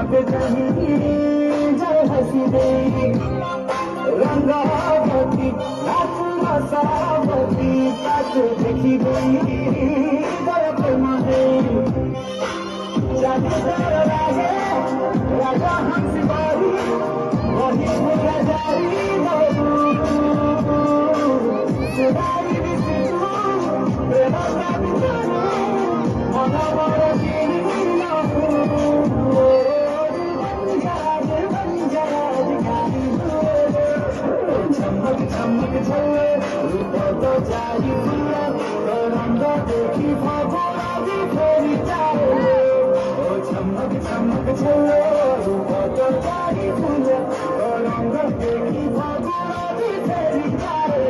चमक जही जय हसी दे रंगावती नाच रसावती तक देखी गई जय प्रेम दे राजा राजा हंस बारी वही पूरा जारी सुधारी विष्णु प्रेम का विष्णु अनवर चमक चमक चले रूप तो जारी फूले रंग देखी फगुना भी फेरी जाए चमक चमक चले रूप तो जारी फूले रंग देखी फगुना भी फेरी जाए